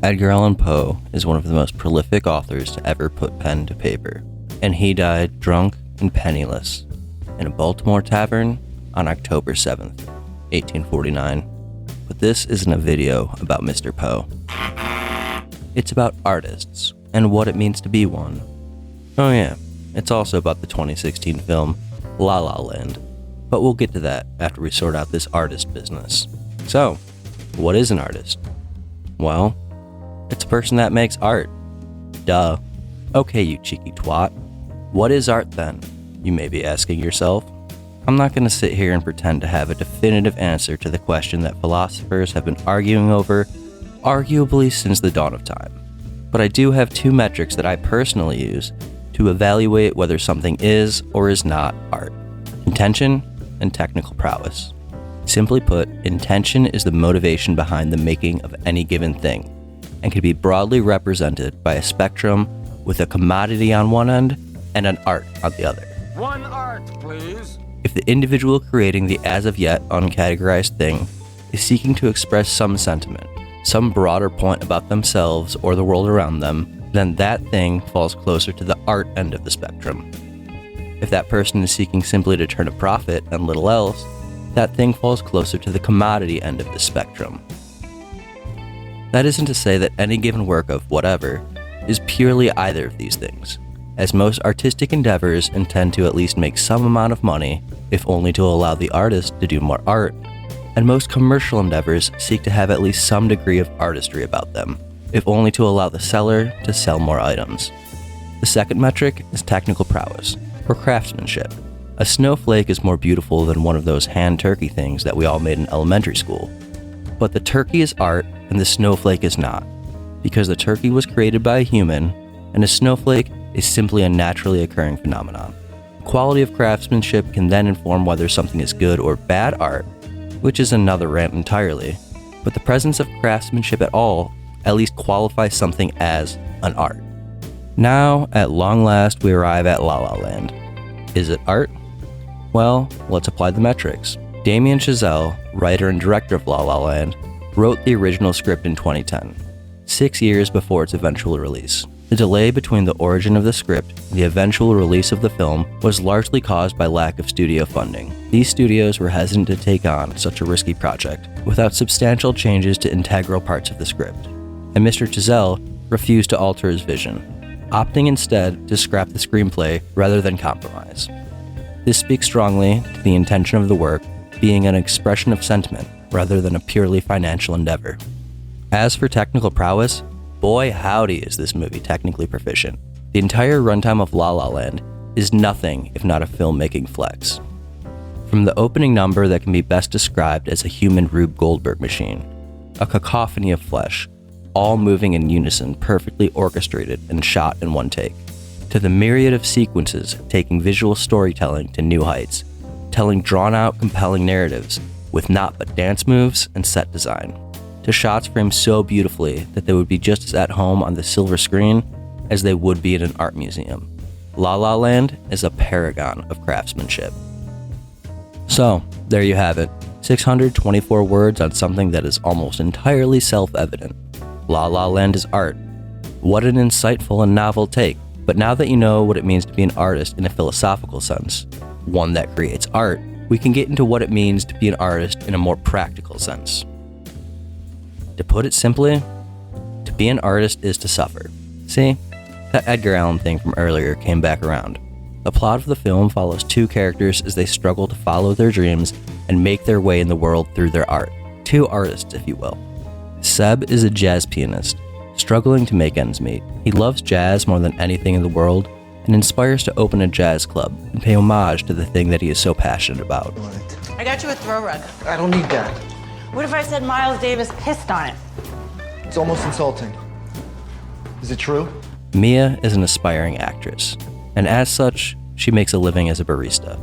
Edgar Allan Poe is one of the most prolific authors to ever put pen to paper, and he died drunk and penniless in a Baltimore tavern on October 7th, 1849. But this isn't a video about Mr. Poe. It's about artists and what it means to be one. Oh yeah, it's also about the 2016 film La La Land, but we'll get to that after we sort out this artist business. So, what is an artist? Well, it's a person that makes art. Duh. Okay, you cheeky twat. What is art then? You may be asking yourself. I'm not going to sit here and pretend to have a definitive answer to the question that philosophers have been arguing over, arguably since the dawn of time. But I do have two metrics that I personally use to evaluate whether something is or is not art: intention and technical prowess. Simply put, intention is the motivation behind the making of any given thing, and can be broadly represented by a spectrum with a commodity on one end and an art on the other. One art, please. If the individual creating the as-of-yet uncategorized thing is seeking to express some sentiment, some broader point about themselves or the world around them, then that thing falls closer to the art end of the spectrum. If that person is seeking simply to turn a profit and little else, that thing falls closer to the commodity end of the spectrum. That isn't to say that any given work of whatever is purely either of these things, as most artistic endeavors intend to at least make some amount of money, if only to allow the artist to do more art, and most commercial endeavors seek to have at least some degree of artistry about them, if only to allow the seller to sell more items. The second metric is technical prowess, or craftsmanship. A snowflake is more beautiful than one of those hand turkey things that we all made in elementary school. But the turkey is art and the snowflake is not, because the turkey was created by a human and a snowflake is simply a naturally occurring phenomenon. Quality of craftsmanship can then inform whether something is good or bad art, which is another rant entirely, but the presence of craftsmanship at all at least qualifies something as an art. Now, at long last, we arrive at La La Land. Is it art? Well, let's apply the metrics. Damien Chazelle, writer and director of La La Land, wrote the original script in 2010, 6 years before its eventual release. The delay between the origin of the script and the eventual release of the film was largely caused by lack of studio funding. These studios were hesitant to take on such a risky project without substantial changes to integral parts of the script, and Mr. Chazelle refused to alter his vision, opting instead to scrap the screenplay rather than compromise. This speaks strongly to the intention of the work being an expression of sentiment rather than a purely financial endeavor. As for technical prowess, boy howdy is this movie technically proficient. The entire runtime of La La Land is nothing if not a filmmaking flex. From the opening number that can be best described as a human Rube Goldberg machine, a cacophony of flesh, all moving in unison, perfectly orchestrated and shot in one take, to the myriad of sequences taking visual storytelling to new heights, telling drawn-out, compelling narratives with naught but dance moves and set design, to shots framed so beautifully that they would be just as at home on the silver screen as they would be in an art museum. La La Land is a paragon of craftsmanship. So, there you have it. 624 words on something that is almost entirely self-evident. La La Land is art. What an insightful and novel take. But now that you know what it means to be an artist in a philosophical sense, one that creates art, we can get into what it means to be an artist in a more practical sense. To put it simply, to be an artist is to suffer. See, that Edgar Allan thing from earlier came back around. The plot of the film follows two characters as they struggle to follow their dreams and make their way in the world through their art. Two artists, if you will. Seb is a jazz pianist, struggling to make ends meet. He loves jazz more than anything in the world and inspires to open a jazz club and pay homage to the thing that he is so passionate about. I got you a throw rug. I don't need that. What if I said Miles Davis pissed on it? It's almost insulting. Is it true? Mia is an aspiring actress, and as such, she makes a living as a barista.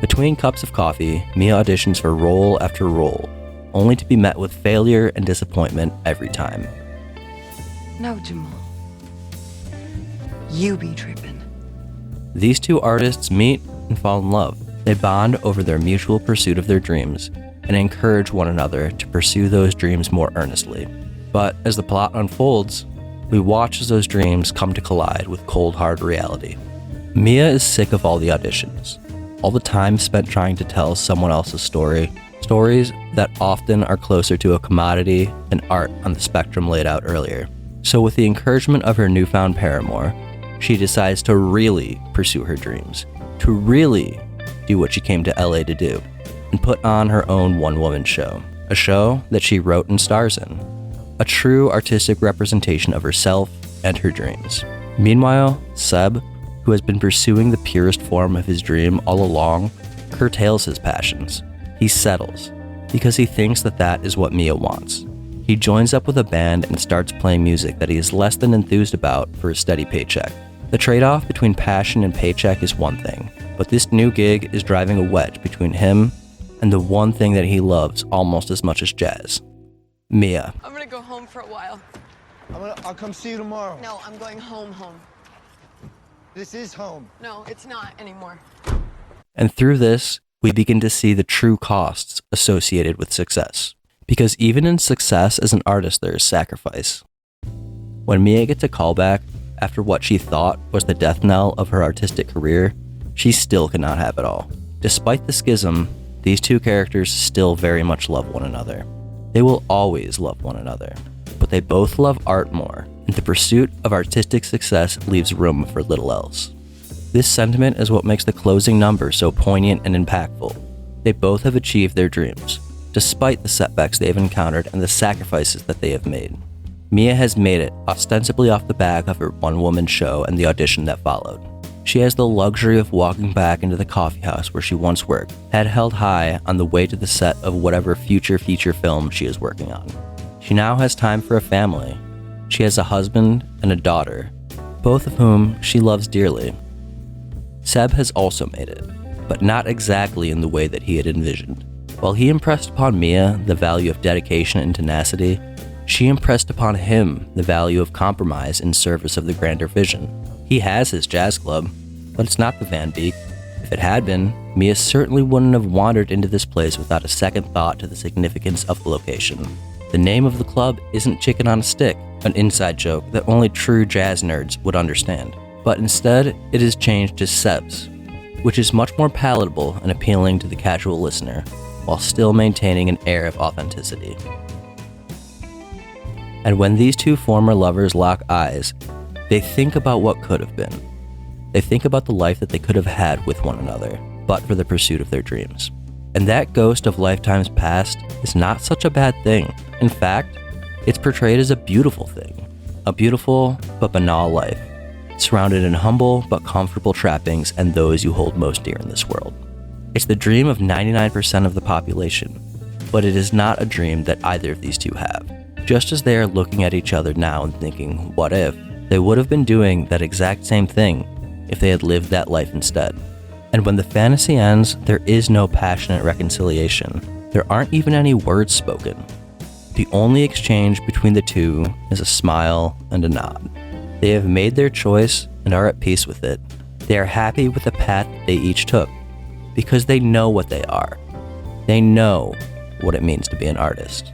Between cups of coffee, Mia auditions for role after role, only to be met with failure and disappointment every time. No, Jamal. You be tripping. These two artists meet and fall in love. They bond over their mutual pursuit of their dreams and encourage one another to pursue those dreams more earnestly. But as the plot unfolds, we watch as those dreams come to collide with cold hard reality. Mia is sick of all the auditions, all the time spent trying to tell someone else's story, stories that often are closer to a commodity than art on the spectrum laid out earlier. So with the encouragement of her newfound paramour, she decides to really pursue her dreams, to really do what she came to LA to do, and put on her own one-woman show, a show that she wrote and stars in, a true artistic representation of herself and her dreams. Meanwhile, Seb, who has been pursuing the purest form of his dream all along, curtails his passions. He settles, because he thinks that that is what Mia wants. He joins up with a band and starts playing music that he is less than enthused about for a steady paycheck. The trade-off between passion and paycheck is one thing, but this new gig is driving a wedge between him and the one thing that he loves almost as much as jazz, Mia. I'm gonna go home for a while. I'll come see you tomorrow. No, I'm going home. This is home. No, it's not anymore. And through this, we begin to see the true costs associated with success. Because even in success as an artist, there is sacrifice. When Mia gets a callback after what she thought was the death knell of her artistic career, she still cannot have it all. Despite the schism, these two characters still very much love one another. They will always love one another, but they both love art more, and the pursuit of artistic success leaves room for little else. This sentiment is what makes the closing number so poignant and impactful. They both have achieved their dreams, despite the setbacks they have encountered and the sacrifices that they have made. Mia has made it, ostensibly off the back of her one-woman show and the audition that followed. She has the luxury of walking back into the coffee house where she once worked, head held high on the way to the set of whatever future feature film she is working on. She now has time for a family. She has a husband and a daughter, both of whom she loves dearly. Seb has also made it, but not exactly in the way that he had envisioned. While he impressed upon Mia the value of dedication and tenacity, she impressed upon him the value of compromise in service of the grander vision. He has his jazz club, but it's not the Van Beek. If it had been, Mia certainly wouldn't have wandered into this place without a second thought to the significance of the location. The name of the club isn't Chicken on a Stick, an inside joke that only true jazz nerds would understand, but instead it is changed to Seb's, which is much more palatable and appealing to the casual listener, while still maintaining an air of authenticity. And when these two former lovers lock eyes, they think about what could have been. They think about the life that they could have had with one another, but for the pursuit of their dreams. And that ghost of lifetimes past is not such a bad thing. In fact, it's portrayed as a beautiful thing. A beautiful but banal life, surrounded in humble but comfortable trappings and those you hold most dear in this world. It's the dream of 99% of the population, but it is not a dream that either of these two have. Just as they are looking at each other now and thinking, what if? They would have been doing that exact same thing if they had lived that life instead. And when the fantasy ends, there is no passionate reconciliation. There aren't even any words spoken. The only exchange between the two is a smile and a nod. They have made their choice and are at peace with it. They are happy with the path they each took because they know what they are. They know what it means to be an artist.